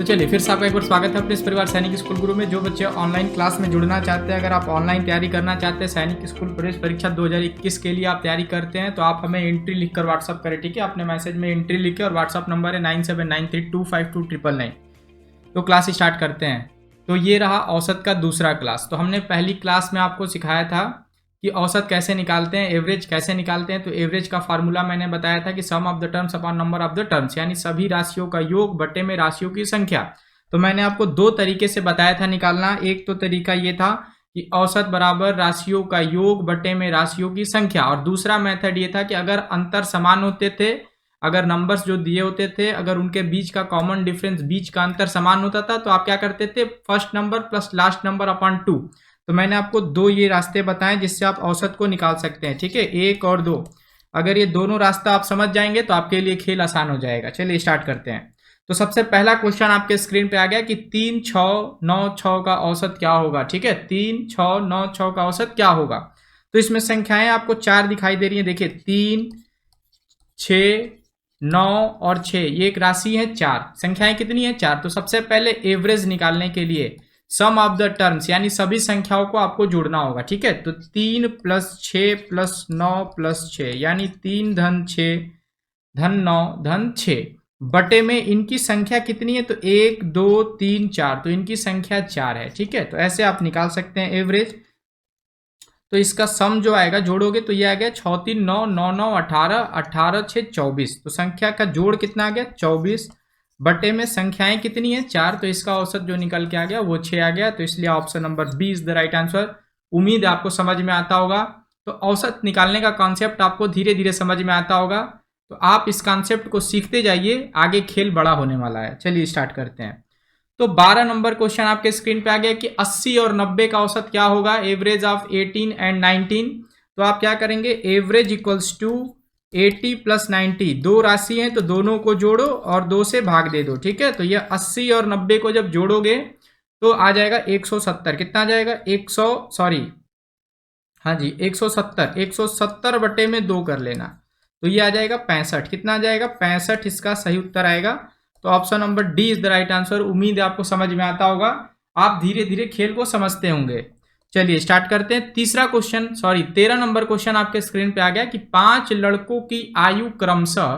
चलिए फिर से आपका एक बार स्वागत है अपने इस परिवार सैनिक स्कूल गुरु में। जो बच्चे ऑनलाइन क्लास में जुड़ना चाहते हैं, अगर आप ऑनलाइन तैयारी करना चाहते हैं सैनिक स्कूल प्रवेश परीक्षा 2021 के लिए आप तैयारी करते हैं, तो आप हमें एंट्री लिखकर व्हाट्सअप करें। ठीक है, अपने मैसेज में एंट्री लिखें और व्हाट्सअप नंबर है 9793252999। तो क्लास स्टार्ट करते हैं। तो ये रहा औसत का दूसरा क्लास। तो हमने पहली क्लास में आपको सिखाया था कि औसत कैसे निकालते हैं, एवरेज कैसे निकालते हैं। तो एवरेज का फार्मूला मैंने बताया था कि sum of the terms upon number of the terms, यानी सभी राशियों का योग बटे में राशियों की संख्या। तो मैंने आपको दो तरीके से बताया था निकालना। एक तो तरीका ये था कि औसत बराबर राशियों का योग बटे में राशियों की संख्या, और दूसरा मेथड ये था कि अगर अंतर समान होते थे, अगर नंबर्स जो दिए होते थे, अगर उनके बीच का कॉमन डिफरेंस, बीच का अंतर समान होता था, तो आप क्या करते थे, first number plus last number upon 2। तो मैंने आपको दो ये रास्ते बताए जिससे आप औसत को निकाल सकते हैं। ठीक है, 1 और 2, अगर ये दोनों रास्ता आप समझ जाएंगे तो आपके लिए खेल आसान हो जाएगा। चलिए स्टार्ट करते हैं। तो सबसे पहला क्वेश्चन आपके स्क्रीन पे आ गया कि 3 6 9 6 का औसत क्या होगा। ठीक है, 3 6 9 6 का औसत क्या होगा। तो इसमें संख्याएं आपको 4 दिखाई दे रही है। देखिए 3 6 9 और 6, ये एक राशि है 4, संख्याएं कितनी है 4। तो सबसे पहले एवरेज निकालने के लिए सम ऑफ द टर्म्स, यानी सभी संख्याओं को आपको जोड़ना होगा। ठीक है, तो 3 + 6 + 9 + 6, यानी 3 धन 6 धन 9 धन 6 बटे में इनकी संख्या कितनी है, तो 1 2 3 4, तो इनकी संख्या 4 है। ठीक है, तो ऐसे आप निकाल सकते हैं एवरेज। तो इसका सम जो आएगा जोड़ोगे तो ये आ गया 6 3 9 9 9 18 18 6 24। तो संख्या का जोड़ कितना आ गया 24 बटे में संख्याएं कितनी है 4। तो इसका औसत जो निकल के आ गया वो 6 आ गया। तो इसलिए option number B is the right answer. उम्मीद है आपको समझ में आता होगा। तो औसत निकालने का कॉन्सेप्ट आपको धीरे धीरे समझ में आता होगा। तो आप इस कॉन्सेप्ट को सीखते जाइए, आगे खेल बड़ा होने वाला है। चलिए स्टार्ट करते हैं। तो 12 नंबर क्वेश्चन आपके स्क्रीन पे आ गया कि 80 और 90 का औसत क्या होगा, एवरेज ऑफ 18 एंड 19। तो आप क्या करेंगे, एवरेज इक्वल्स टू 80 + 90, दो राशि हैं तो दोनों को जोड़ो और 2 से भाग दे दो। ठीक है, तो ये 80 और 90 को जब जोड़ोगे तो आ जाएगा 170। कितना आ जाएगा 170 170 बटे में 2 कर लेना, तो ये आ जाएगा 65। कितना आ जाएगा 65, इसका सही उत्तर आएगा। तो option number D is the right answer. उम्मीद है आपको समझ में आता होगा, आप धीरे धीरे खेल को समझते होंगे। चलिए स्टार्ट करते हैं। 13 नंबर क्वेश्चन आपके स्क्रीन पे आ गया कि 5 लड़कों की आयु क्रमशः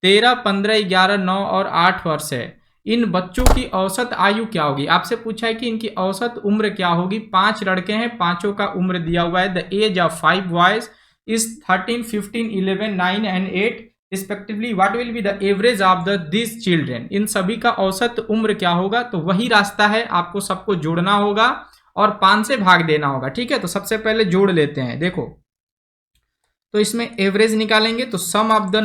13 15 11 9 और 8 वर्ष है। इन बच्चों की औसत आयु क्या होगी। आपसे पूछा है कि इनकी औसत उम्र क्या होगी। 5 लड़के हैं, पांचों का उम्र दिया हुआ है। The age of 5 boys is 13 15 11 9 and 8 respectively. What will be the average of these children? इन सभी का औसत उम्र क्या होगा। तो वही रास्ता है, आपको सबको जोड़ना होगा और 5 से भाग देना होगा। ठीक है, तो सबसे पहले जोड़ लेते हैं। देखो तो इसमें एवरेज निकालेंगे तो sum of the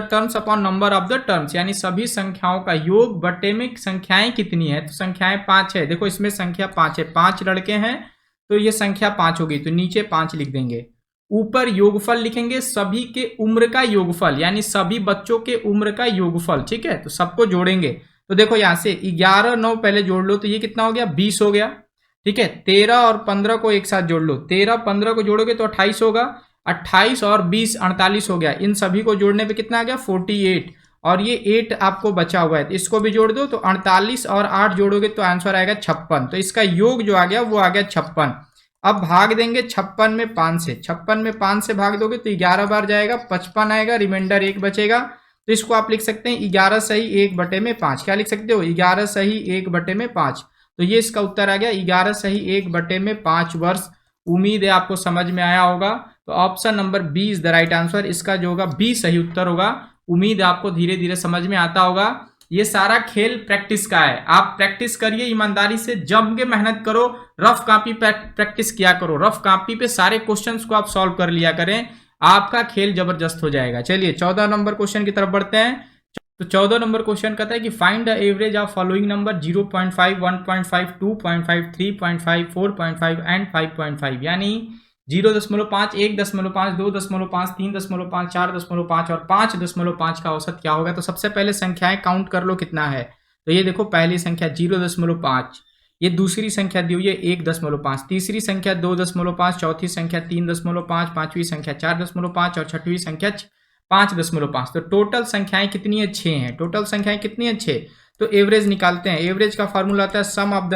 terms upon number of the terms, यानी सभी संख्याओं का योग बटे में संख्याएं कितनी है। तो संख्याएं 5 है। देखो इसमें संख्या 5 है, 5 लड़के हैं तो ये संख्या 5 होगी, तो नीचे 5 लिख देंगे। ऊपर योगफल लिखेंगे, सभी के उम्र का योगफल, यानी सभी बच्चों के उम्र का योगफल। ठीक है, तो सबको जोड़ेंगे। तो देखो यहाँ से 11 9 पहले जोड़ लो तो ये कितना हो गया 20 हो गया। ठीक है, 13 और 15 को एक साथ जोड़ लो, 13 15 को जोड़ोगे तो 28 होगा। 28 और 20 48 हो गया। इन सभी को जोड़ने पे कितना आ गया 48, और ये 8 आपको बचा हुआ है तो इसको भी जोड़ दो। तो 48 और 8 जोड़ोगे तो आंसर आएगा 56। तो इसका योग जो आ गया वो आ गया 56। अब भाग देंगे 56 में 5 से, 56 में 5 से भाग दोगे तो 11 बार जाएगा, 55 आएगा, रिमाइंडर 1 बचेगा। तो इसको आप लिख सकते हैं 11 सही 1 बटे में 5। क्या लिख सकते हो 11 सही 1 बटे में 5। तो ये इसका उत्तर आ गया 11 सही 1 बटे में 5 वर्ष। उम्मीद है आपको समझ में आया होगा। तो option number B is the right answer. इसका जो होगा बी सही उत्तर होगा। उम्मीद है आपको धीरे धीरे समझ में आता होगा। ये सारा खेल प्रैक्टिस का है, आप प्रैक्टिस करिए, ईमानदारी से जम के मेहनत करो, रफ कॉपी प्रैक्टिस किया करो, रफ कॉपी पे सारे क्वेश्चंस को आप सॉल्व कर लिया करें, आपका खेल जबरदस्त हो जाएगा। चलिए 14 नंबर क्वेश्चन की तरफ बढ़ते हैं। तो 14 नंबर क्वेश्चन कहता है कि find the average of following number 0.5 1.5 2.5 3.5 4.5 and 5.5, यानी 0.5 1.5 2.5 3.5 4.5 और 5.5 का औसत क्या होगा। तो सबसे पहले संख्याएं काउंट कर लो कितना है। तो ये देखो पहली संख्या 0.5, ये दूसरी संख्या दी हुई है 1.5, तीसरी संख्या 2.5, चौथी संख्या 3.5, पांचवी संख्या 4.5 और छठवीं संख्या 5.5। तो टोटल संख्याएं कितनी है 6 हैं। टोटल संख्याएं कितनी है 6। तो एवरेज निकालते हैं। एवरेज का फॉर्मूला आता है sum of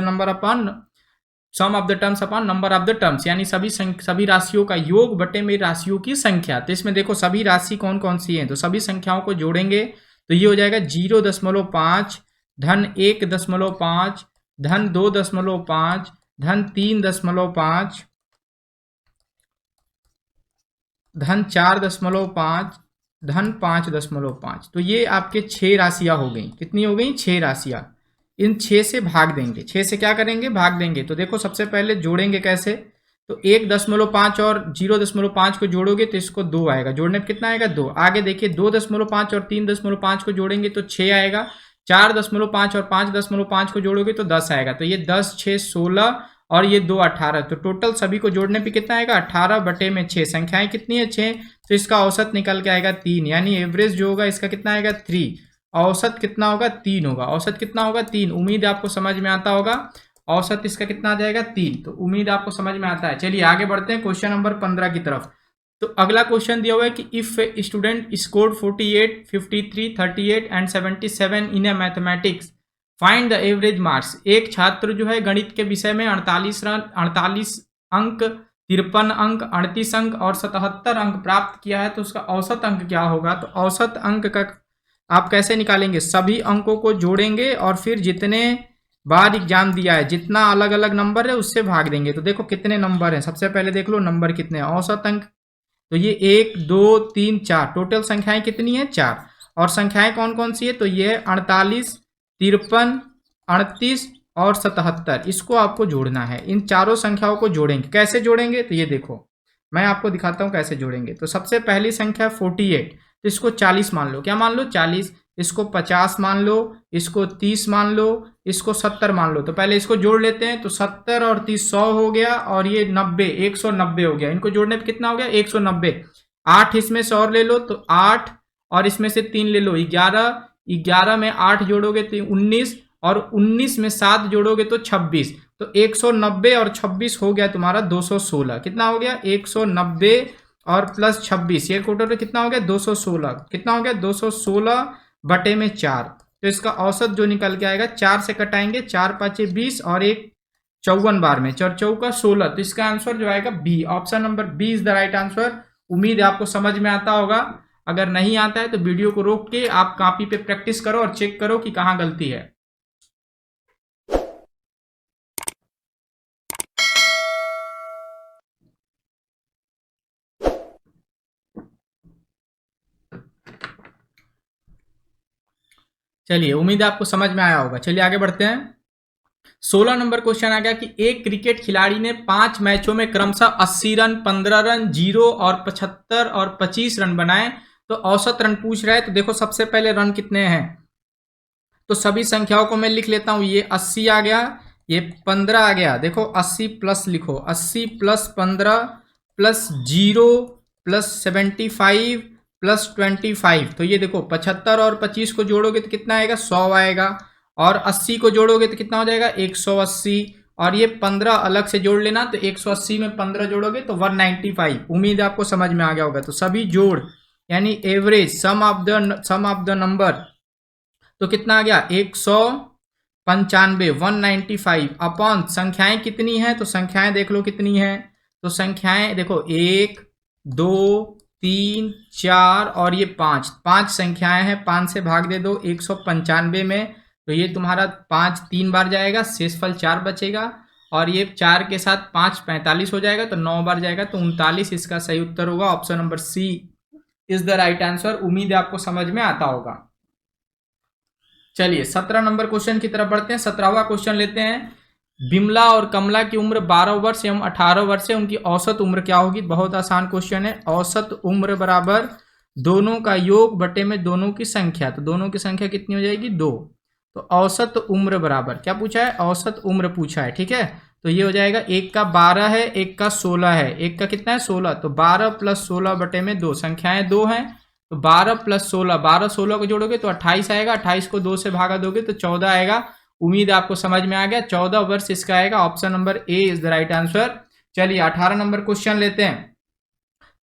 the terms upon number of the terms, यानी सभी राशियों का योग बटे में राशियों की संख्या। तो इसमें देखो सभी राशि कौन कौन सी हैं, तो सभी संख्याओं को जोड़ेंगे तो ये हो जाएगा 0.5 धन 1.5 धन 2.5 धन 3.5 धन 4.5 धन 5.5। तो ये आपके 6 राशियां हो गई। कितनी हो गई? 6 राशियां। इन 6 से भाग देंगे। 6 से क्या करेंगे? भाग देंगे। तो देखो सबसे पहले जोड़ेंगे कैसे, तो 1.5 और 0.5 को जोड़ोगे तो इसको 2 आएगा। जोड़ने पर कितना आएगा? 2। आगे देखिए 2.5 और 3.5 को जोड़ेंगे तो 6 आएगा। 4.5 और 5.5 को जोड़ोगे तो 10 आएगा। तो ये 10 6 16 और ये 2 18। तो टोटल सभी को जोड़ने पे कितना आएगा? 18 बटे में 6। संख्याएं कितनी है? 6। तो इसका औसत निकल के आएगा 3, यानी एवरेज जो होगा इसका कितना आएगा? 3। औसत कितना होगा? 3 होगा। औसत कितना होगा? 3। उम्मीद आपको समझ में आता होगा। औसत इसका कितना आ जाएगा? 3। तो उम्मीद आपको समझ में आता है। चलिए आगे बढ़ते हैं क्वेश्चन नंबर 15 की तरफ। तो अगला क्वेश्चन दिया हुआ है कि if student scored 48, 53, 38 and 77 in A mathematics find the average marks. एक छात्र जो है गणित के विषय में 48 अंक, 53 अंक, 38 अंक और 77 अंक प्राप्त किया है, तो उसका औसत अंक क्या होगा? तो औसत अंक का आप कैसे निकालेंगे? सभी अंकों को जोड़ेंगे और फिर जितने बार एग्जाम दिया है, जितना अलग अलग नंबर है उससे भाग देंगे। तो देखो कितने नंबर हैं, सबसे पहले देख लो नंबर कितने हैं। औसत अंक तो ये 1 2 3 4, टोटल संख्याएं कितनी है? 4। और संख्याएं कौन कौन सी है? तो ये 48, 53, 38 और 77। इसको आपको जोड़ना है। इन चारों संख्याओं को जोड़ेंगे। कैसे जोड़ेंगे? तो ये देखो मैं आपको दिखाता हूं कैसे जोड़ेंगे। तो सबसे पहली संख्या 48, तो इसको 40 मान लो। क्या मान लो? 40। इसको 50 मान लो, इसको 30 मान लो, इसको 70 मान लो। तो पहले इसको जोड़ लेते हैं। तो 70 और 30 100 हो गया और ये 90 190 हो गया। इनको जोड़ने पे कितना हो गया? 190। 8 इसमें से और ले लो तो 8 और इसमें से 3 ले लो 11। 11 में 8 जोड़ोगे तो 19 और 19 में 7 जोड़ोगे तो 26। तो 190 और 26 हो गया तुम्हारा 216। कितना हो गया? 190 और प्लस 26, ये टोटल कितना हो गया? 216। कितना हो गया? 216 बटे में 4। तो इसका औसत जो निकल के आएगा, 4 से कटाएंगे, 4 5 20 और 1 54 बार में 4 चौका 16। तो इसका आंसर जो आएगा B, option number B is the right answer. उम्मीद है आपको समझ में आता होगा। अगर नहीं आता है तो वीडियो को रोक के आप कॉपी पे प्रैक्टिस करो और चेक करो कि कहां गलती है। चलिए उम्मीद है आपको समझ में आया होगा। चलिए आगे बढ़ते हैं। 16 नंबर क्वेश्चन आ गया कि एक क्रिकेट खिलाड़ी ने 5 मैचों में क्रमशः 80 रन, 15 रन, 0 और 75 और 25 रन बनाए, तो औसत रन पूछ रहा है। तो देखो सबसे पहले रन कितने हैं, तो सभी संख्याओं को मैं लिख लेता हूं। ये 80 आ गया, ये 15 आ गया। देखो 80 प्लस लिखो, 80 प्लस 15 प्लस 0 प्लस 75 प्लस 25। तो ये देखो 75 और 25 को जोड़ोगे तो कितना आएगा? 100 आएगा। और 80 को जोड़ोगे तो कितना हो जाएगा? 180। और ये 15 अलग से जोड़ लेना, तो 180 में 15 जोड़ोगे तो 195। उम्मीद आपको समझ में आ गया होगा। तो सभी जोड़ यानी average some of the number, तो कितना आ गया? 195 195 अपॉन संख्याएं कितनी हैं? तो संख्याएं देख लो कितनी हैं। तो संख्याएं देखो 1 2 3 4 और ये 5 संख्याएं हैं। 5 से भाग दे दो 195 में, तो ये तुम्हारा 5 3 बार जाएगा, शेषफल 4 बचेगा। और ये 4 के साथ 5 45 हो जाएगा, तो 9 बार जाएगा, तो 39 इसका सही उत्तर होगा। Option number C is the right answer. उम्मीद है आपको समझ में आता होगा। चलिए 17 नंबर क्वेश्चन की तरफ बढ़ते हैं। 17वां क्वेश्चन लेते हैं। बिमला और कमला की उम्र 12 वर्ष एवं 18 वर्ष है, उनकी औसत उम्र क्या होगी? बहुत आसान क्वेश्चन है। औसत उम्र बराबर दोनों का योग बटे में दोनों की संख्या। तो दोनों की संख्या कितनी हो जाएगी? 2। तो औसत उम्र बराबर क्या पूछा है? औसत उम्र पूछा है। ठीक है, तो ये हो जाएगा, एक का 12 है, एक का 16 है। एक का कितना है? 16। तो 12 प्लस 16 बटे में 2, संख्याएं 2 हैं, तो 12 प्लस 16, 12 16 को जोड़ोगे तो 28 आएगा। 28 को 2 से भागा दोगे तो 14 आएगा। उम्मीद आपको समझ में आ गया। 14 वर्ष इसका आएगा। Option number A is the right answer. चलिए 18 नंबर क्वेश्चन लेते हैं।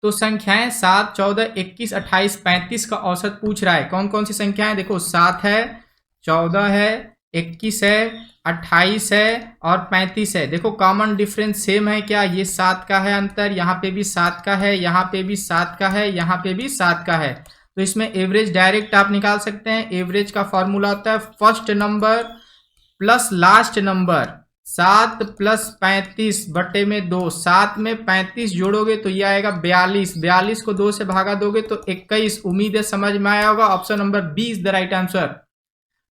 तो संख्याएं 7 14 21 28 35 का औसत पूछ रहा है। कौन कौन सी संख्याएं? देखो 7 है, 14 है, 21 है, 28 है और 35 है। देखो कॉमन डिफरेंस सेम है क्या, ये 7 का है अंतर, यहाँ पे भी 7 का है, यहाँ पे भी 7 का है, यहाँ पे भी 7 का है। तो इसमें एवरेज डायरेक्ट आप निकाल सकते हैं। एवरेज का फॉर्मूला होता है first number plus last number, 7 plus 35 बटे में 2। 7 में 35 जोड़ोगे तो ये आएगा 42। 42 को 2 से भागा दोगे तो 21। उम्मीद है समझ में आया होगा। Option number B is the right answer.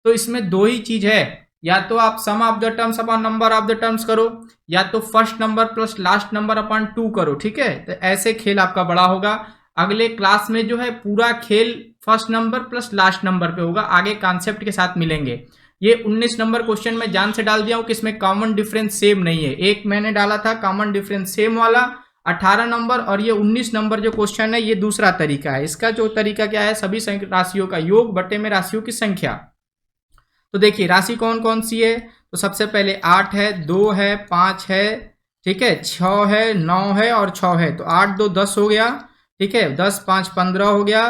तो इसमें दो ही चीज है, या तो आप sum of the terms upon number of the terms करो, या तो first number plus last number upon 2 करो। ठीक है, तो ऐसे खेल आपका बड़ा होगा। अगले क्लास में जो है पूरा खेल first number plus last number पे होगा, आगे कॉन्सेप्ट के साथ मिलेंगे। ये 19 नंबर क्वेश्चन में जान से डाल दिया हूं कि इसमें कॉमन डिफरेंस सेम नहीं है। एक मैंने डाला था कॉमन डिफरेंस सेम वाला 18 नंबर, और ये 19 नंबर जो क्वेश्चन है ये दूसरा तरीका है। इसका जो तरीका क्या है, सभी राशियों का योग बटे में राशियों की संख्या। तो देखिए राशि कौन कौन सी है, तो सबसे पहले 8 है, 2 है, 5 है, ठीक है, 6 है, 9 है और 6 है। तो 8 2 10 हो गया, ठीक है, 10 5 15 हो गया,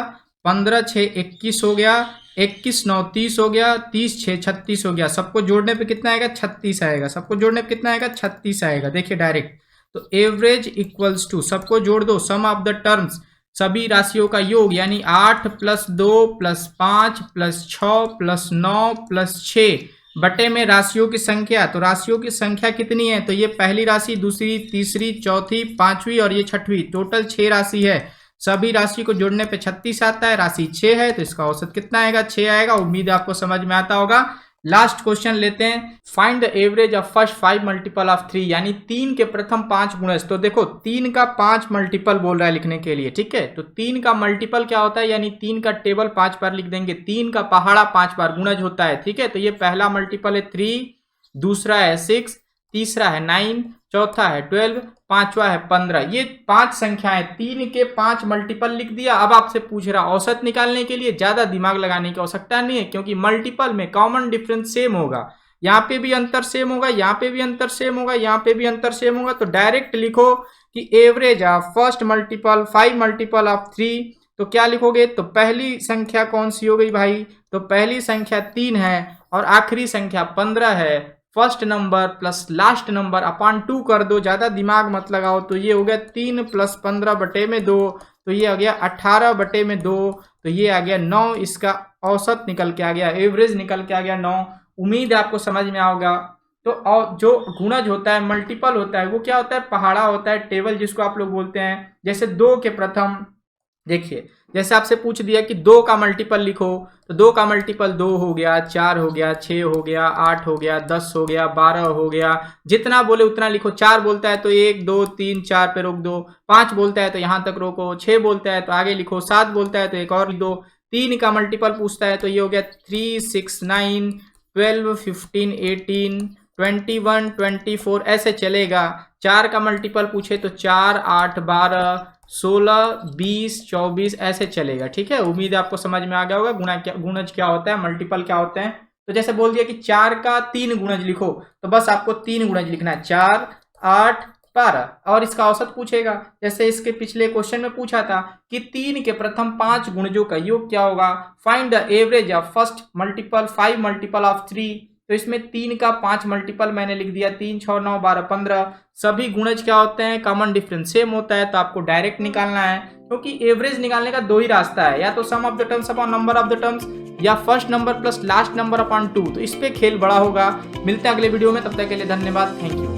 15 6 21 हो गया, 21 9 30 हो गया, 30 6 36 हो गया। सबको जोड़ने पे कितना आएगा, 36 आएगा। सबको जोड़ने पे कितना आएगा, 36 आएगा। देखिए डायरेक्ट, तो एवरेज इक्वल्स टू, सबको जोड़ दो, सम ऑफ द टर्म्स, सभी राशियों का योग, यानी 8 plus 2 plus 5 plus 6 plus 9 plus 6 बटे में राशियों की संख्या। तो राशियों की संख्या कितनी है, तो ये पहली राशि, दूसरी, तीसरी, चौथी, पांचवी और ये छठवीं, टोटल 6 राशि है। सभी राशि को जोड़ने पे 36 आता है। राशि 6 है तो इसका औसत कितना आएगा, 6 आएगा। उम्मीद है आपको समझ में आता होगा। लास्ट क्वेश्चन लेते हैं, find the average of first 5 multiple of 3, यानी 3 के प्रथम 5 गुणज। तो देखो 3 का 5 मल्टीपल बोल रहा है लिखने के लिए, ठीक है। तो 3 का मल्टीपल क्या होता है, यानी 3 का टेबल 5 बार लिख देंगे। 3 का पहाड़ा 5 बार गुणज होता है, ठीक है। तो ये पहला मल्टीपल है 3, दूसरा है 6, तीसरा है 9, चौथा है 12, पांचवा है 15। ये 5 संख्याएं, 3 के 5 मल्टीपल लिख दिया। अब आपसे पूछ रहा औसत निकालने के लिए, ज्यादा दिमाग लगाने की आवश्यकता नहीं है, क्योंकि मल्टीपल में कॉमन डिफरेंस सेम होगा। यहाँ पे भी अंतर सेम होगा, यहाँ पे भी अंतर सेम होगा, यहाँ पे भी अंतर सेम होगा। तो डायरेक्ट लिखो कि average of first multiple 5 multiple of 3। तो क्या लिखोगे, तो पहली संख्या कौन सी हो गई भाई, तो पहली संख्या 3 है और आखिरी संख्या 15 है। First number plus last number upon 2 कर दो, ज्यादा दिमाग मत लगाओ। तो ये हो गया 3 प्लस 15 बटे में 2, तो ये आ गया 18 बटे में 2, तो ये आ गया 9। इसका औसत निकल के आ गया, एवरेज निकल के आ गया 9। उम्मीद है आपको समझ में आओगा। तो और जो गुणज होता है, मल्टीपल होता है, वो क्या होता है, पहाड़ा होता है, टेबल जिसको आप लोग बोलते हैं। जैसे 2 के प्रथम, देखिए जैसे आपसे पूछ दिया कि 2 का मल्टीपल लिखो, तो 2 का मल्टीपल 2 हो गया, 4 हो गया, 6 हो गया, 8 हो गया, 10 हो गया, 12 हो गया। जितना बोले उतना लिखो। 4 बोलता है तो 1 2 3 4 पे रोक दो, 5 बोलता है तो यहां तक रोको, 6 बोलता है तो आगे लिखो, 7 बोलता है तो एक और लिख दो। 3 का मल्टीपल पूछता है तो ये हो गया 3 6 9 12 15 18 21 24, ऐसे चलेगा। 4 का मल्टीपल पूछे तो 4 8 12 16 20 24, ऐसे चलेगा, ठीक है। उम्मीद है आपको समझ में आ गया होगा गुणज क्या होता है, मल्टीपल क्या होते हैं। तो जैसे बोल दिया कि 4 का 3 गुणज लिखो, तो बस आपको 3 गुणज लिखना है, 4 8 12, और इसका औसत पूछेगा। जैसे इसके पिछले क्वेश्चन में पूछा था कि 3 के प्रथम 5 गुणजों का योग क्या होगा, find the average of first multiple 5 multiple of 3। तो इसमें 3 का 5 मल्टीपल मैंने लिख दिया, 3 6 9 12 15। सभी गुणज क्या होते हैं, कॉमन डिफरेंस सेम होता है, तो आपको डायरेक्ट निकालना है, क्योंकि एवरेज निकालने का 2 ही रास्ता है, या तो sum of the terms upon number of the terms, या first number plus last number upon 2। तो इस पे खेल बड़ा होगा। मिलते हैं अगले वीडियो में, तब तक के लिए धन्यवाद, थैंक यू।